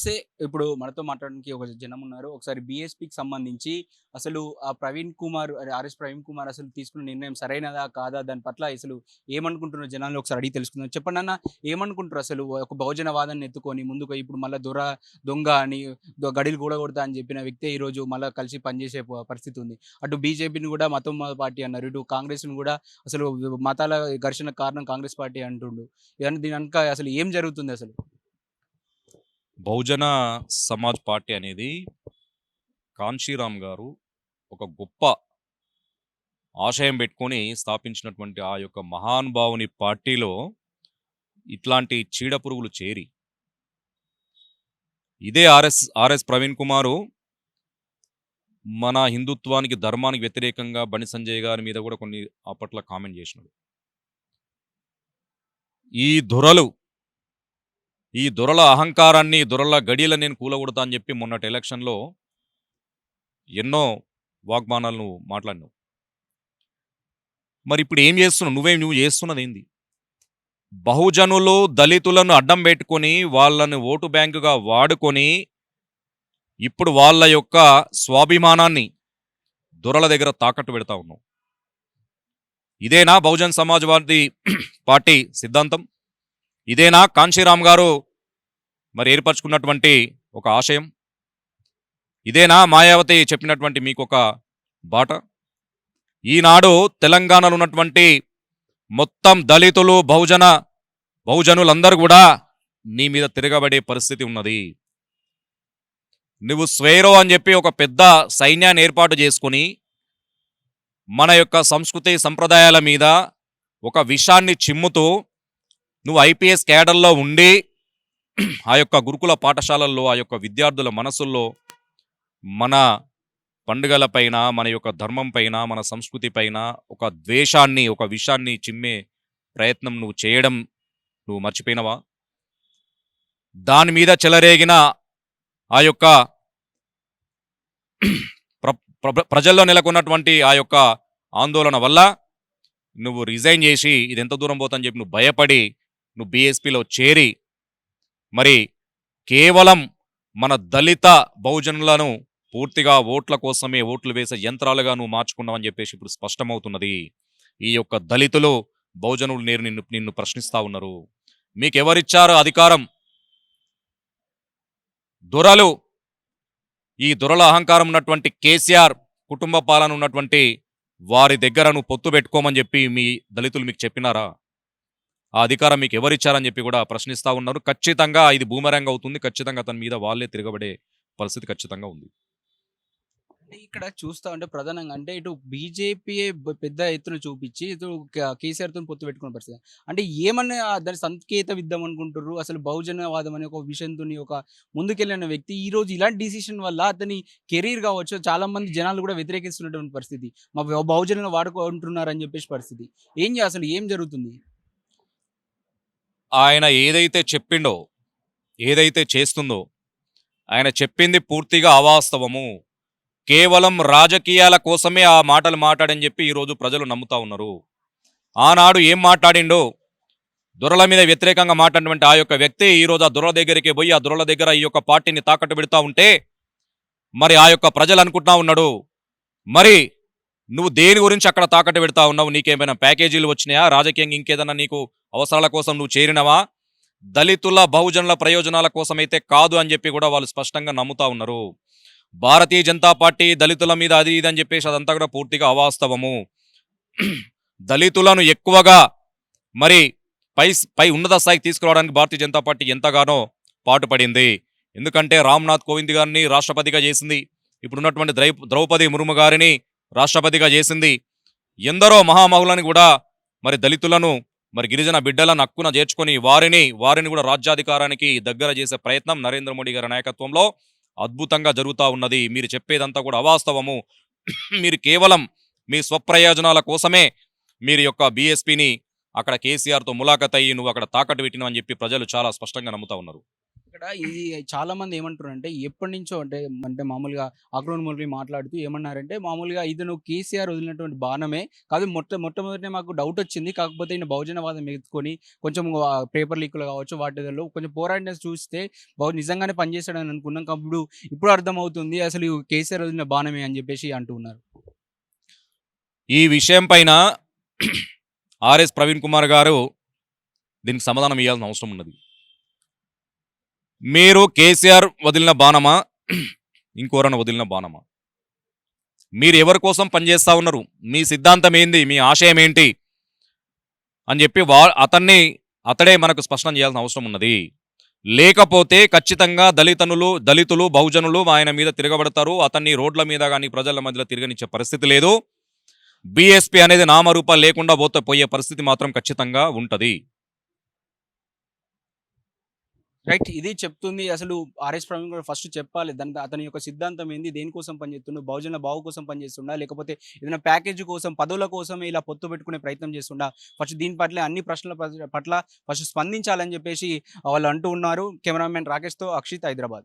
నమస్తే. ఇప్పుడు మనతో మాట్లాడడానికి ఒక జనం ఉన్నారు. ఒకసారి బీఎస్పీకి సంబంధించి అసలు ప్రవీణ్ కుమార్ ఆర్ఎస్ ప్రవీణ్ కుమార్ అసలు తీసుకున్న నిర్ణయం సరైనదా? కాదా? దాని పట్ల అసలు ఏమనుకుంటున్నారు జనాలు ఒకసారి అడిగి తెలుసుకుందాం. చెప్పండన్న, ఏమనుకుంటారు అసలు? ఒక బహుజనవాదాన్ని ఎత్తుకొని ముందుకు ఇప్పుడు మళ్ళా దొంగ అని గడిలు కూడగొడతా అని చెప్పిన వ్యక్తే ఈరోజు మళ్ళా కలిసి పనిచేసే పరిస్థితి ఉంది. అటు బీజేపీని కూడా మతం పార్టీ అన్నారు. ఇటు కాంగ్రెస్‌ని కూడా అసలు మతాల ఘర్షణకు కారణం కాంగ్రెస్ పార్టీ అంటుండు. దీని వెనక అసలు ఏం జరుగుతుంది అసలు? బహుజన సమాజ్ పార్టీ అనేది కాంశీరామ్ గారు ఒక గొప్ప ఆశయం పెట్టుకొని స్థాపించినటువంటి ఆ యొక్క మహానుభావుని పార్టీలో ఇట్లాంటి చీడ పురుగులు చేరి ఇదే ఆర్ఎస్ ప్రవీణ్ కుమారు మన హిందుత్వానికి ధర్మానికి వ్యతిరేకంగా బండి సంజయ్ గారి మీద కూడా కొన్ని అప్పట్లో కామెంట్ చేసినాడు. ఈ దొరల అహంకారాన్ని, దొరల గడియలను నేను కూలగొడతా అని చెప్పి మొన్నటి ఎలక్షన్లో ఎన్నో వాగ్బానాలను మాట్లాడినావు. మరి ఇప్పుడు ఏం చేస్తున్నావు? నువ్వు చేస్తున్నది ఏంది? బహుజనులు దళితులను అడ్డం పెట్టుకొని వాళ్ళని ఓటు బ్యాంకుగా వాడుకొని ఇప్పుడు వాళ్ళ యొక్క స్వాభిమానాన్ని దొరల దగ్గర తాకట్టు పెడతా ఉన్నావు. ఇదేనా బహుజన్ సమాజ్వాదీ పార్టీ సిద్ధాంతం? ఇదేనా కాంశీరామ్ గారు మరి ఏర్పరచుకున్నటువంటి ఒక ఆశయం? ఇదేనా మాయావతి చెప్పినటువంటి మీకు ఒక బాట? ఈనాడు తెలంగాణలో ఉన్నటువంటి మొత్తం దళితులు బహుజనులందరూ కూడా నీ మీద తిరగబడే పరిస్థితి ఉన్నది. నువ్వు స్వేరో అని చెప్పి ఒక పెద్ద సైన్యాన్ని ఏర్పాటు చేసుకుని మన యొక్క సంస్కృతి సంప్రదాయాల మీద ఒక విషాన్ని చిమ్ముతూ నువ్వు ఐపీఎస్ క్యాడర్లో ఉండి ఆ యొక్క గురుకుల పాఠశాలల్లో ఆ యొక్క విద్యార్థుల మనసుల్లో మన పండుగలపైన, మన యొక్క ధర్మం పైన, మన సంస్కృతి పైన ఒక ద్వేషాన్ని, ఒక విషాన్ని చిమ్మే ప్రయత్నం నువ్వు చేయడం నువ్వు మర్చిపోయినవా? దాని మీద చెలరేగిన ఆ యొక్క ప్రజల్లో నెలకొన్నటువంటి ఆ యొక్క ఆందోళన వల్ల నువ్వు రిజైన్ చేసి ఇది ఎంత దూరం పోతాని చెప్పి నువ్వు భయపడి నువ్వు బీఎస్పీలో చేరి మరి కేవలం మన దళిత బహుజనులను పూర్తిగా ఓట్ల కోసమే ఓట్లు వేసే యంత్రాలుగా నువ్వు మార్చుకున్నావని చెప్పేసి ఇప్పుడు స్పష్టమవుతున్నది. ఈ యొక్క దళితులు బహుజనులు నిన్ను ప్రశ్నిస్తా ఉన్నారు. మీకెవరిచ్చారు అధికారం? దొరలు, ఈ దొరల అహంకారం ఉన్నటువంటి కేసీఆర్ కుటుంబ పాలన ఉన్నటువంటి వారి దగ్గర నువ్వు పొత్తు పెట్టుకోమని చెప్పి మీ దళితులు మీకు చెప్పినారా? ఆ అధికారం మీకు ఎవరిచ్చారని చెప్పి కూడా ప్రశ్నిస్తా ఉన్నారు. ఖచ్చితంగా ఇది బూమరంగ్ అవుతుంది. ఖచ్చితంగా అతని మీద వాళ్ళే తిరగబడే పరిస్థితి ఖచ్చితంగా ఉంది. ఇక్కడ చూస్తా ఉంటే ప్రధానంగా అంటే ఇటు బీజేపీ పెద్ద ఎత్తున చూపించి ఇటు కేసీఆర్తో పొత్తు పెట్టుకున్న పరిస్థితి. అంటే ఏమన్నా దాని సంకేతం ఇద్దాం అనుకుంటారు? అసలు బహుజనవాదం అనే ఒక విషయంతో ఒక ముందుకెళ్ళిన వ్యక్తి ఈ రోజు ఇలాంటి డిసిషన్ వల్ల అతని కెరీర్ కావచ్చు చాలా మంది జనాలు కూడా వ్యతిరేకిస్తున్నటువంటి పరిస్థితి. మా బహుజనులను వాడుకుంటున్నారని చెప్పేసి పరిస్థితి. అసలు ఏం జరుగుతుంది? ఆయన ఏదైతే చెప్పిండో, ఏదైతే చేస్తుందో, ఆయన చెప్పింది పూర్తిగా అవాస్తవము. కేవలం రాజకీయాల కోసమే ఆ మాటలు మాట్లాడని చెప్పి ఈరోజు ప్రజలు నమ్ముతా ఉన్నారు. ఆనాడు ఏం మాట్లాడిండో, దొరల మీద వ్యతిరేకంగా మాట్లాడినటువంటి ఆ యొక్క వ్యక్తి ఈరోజు ఆ దొరల దగ్గరికి పోయి ఆ దొరల దగ్గర ఈ యొక్క పార్టీని తాకట్టు పెడతా ఉంటే మరి ఆ యొక్క ప్రజలు అనుకుంటా ఉన్నాడు, మరి నువ్వు దేని గురించి అక్కడ తాకట్టు పెడతా ఉన్నావు? నీకేమైనా ప్యాకేజీలు వచ్చినాయా? రాజకీయంగా ఇంకేదన్నా నీకు అవసరాల కోసం నువ్వు చేరినవా? దళితుల బహుజనుల ప్రయోజనాల కోసమైతే కాదు అని చెప్పి కూడా వాళ్ళు స్పష్టంగా నమ్ముతా ఉన్నారు. భారతీయ జనతా పార్టీ దళితుల మీద అది ఇది అని చెప్పేసి అదంతా కూడా పూర్తిగా అవాస్తవము. దళితులను ఎక్కువగా మరి పై ఉన్నత స్థాయికి తీసుకురావడానికి భారతీయ జనతా పార్టీ ఎంతగానో పాటుపడింది. ఎందుకంటే రామ్నాథ్ కోవింద్ గారిని రాష్ట్రపతిగా చేసింది, ఇప్పుడున్నటువంటి ద్రౌపది ముర్ము గారిని రాష్ట్రపతిగా చేసింది. ఎందరో మహామహులను కూడా మరి దళితులను మరి గిరిజన బిడ్డలను హక్కున చేర్చుకొని వారిని కూడా రాజ్యాధికారానికి దగ్గర చేసే ప్రయత్నం నరేంద్ర మోడీ గారి నాయకత్వంలో అద్భుతంగా జరుగుతూ ఉన్నది. మీరు చెప్పేదంతా కూడా అవాస్తవము. మీరు కేవలం మీ స్వప్రయోజనాల కోసమే మీరు యొక్క బీఎస్పీని అక్కడ కేసీఆర్తో ములాఖత్ అయ్యి నువ్వు అక్కడ తాకట్టు పెట్టినావు అని చెప్పి ప్రజలు చాలా స్పష్టంగా నమ్ముతా ఉన్నారు. ఇక్కడ ఇది చాలా మంది ఏమంటున్నారంటే ఎప్పటి నుంచో అంటే అంటే మామూలుగా అక్రూర్ మురళి మాట్లాడుతూ ఏమన్నారంటే మామూలుగా ఇది నువ్వు కేసీఆర్ వదిలినటువంటి బాణమే కాదు మొట్టమొదటి మాకు డౌట్ వచ్చింది కాకపోతే ఈయన బహుజనవాదం ఎత్తుకొని కొంచెం పేపర్ లీకులు కావచ్చు వాటిలో కొంచెం పోరాడిన చూస్తే నిజంగానే పనిచేస్తాడని అనుకున్నాం ఇప్పుడు అర్థమవుతుంది అసలు కేసీఆర్ వదిలిన బాణమే అని చెప్పేసి అంటూ ఉన్నారు. ఈ విషయం పైన ఆర్ఎస్ ప్రవీణ్ కుమార్ గారు దీనికి సమాధానం ఇవ్వాల్సిన అవసరం ఉన్నది. మీరు కేసీఆర్ వదిలిన బాణమా ఇంకోరన్న వదిలిన బాణమా? మీరు ఎవరి కోసం పనిచేస్తా ఉన్నారు? మీ సిద్ధాంతం ఏంది? మీ ఆశయం ఏంటి అని చెప్పి అతడే మనకు స్పష్టం చేయాల్సిన అవసరం ఉన్నది. లేకపోతే ఖచ్చితంగా దళితులు బహుజనులు ఆయన మీద తిరగబడతారు. అతన్ని రోడ్ల మీద కానీ ప్రజల మధ్యలో తిరగనిచ్చే పరిస్థితి లేదు. బీఎస్పీ అనేది నామరూపాలు లేకుండా పోయే పరిస్థితి మాత్రం ఖచ్చితంగా ఉంటది. రైట్. ఇది చెప్తుంది అసలు ఆర్ఎస్ ప్రవీణ్ గారు ఫస్ట్ చెప్పాలి. అతని యొక్క సిద్ధాంతం ఏంది? దేనికోసం పనిచేస్తుండు? బహుజనుల బావు కోసం పనిచేస్తుండా? లేకపోతే ఏదైనా ప్యాకేజ్ కోసం, పదవుల కోసమే ఇలా పొత్తు పెట్టుకునే ప్రయత్నం చేస్తుండా? ఫస్ట్ దీని పట్ల అన్ని ప్రశ్నల పట్ల ఫస్ట్ స్పందించాలని చెప్పేసి వాళ్ళు అంటూ ఉన్నారు. కెమెరామెన్ రాకేష్‌తో అక్షిత్, హైదరాబాద్.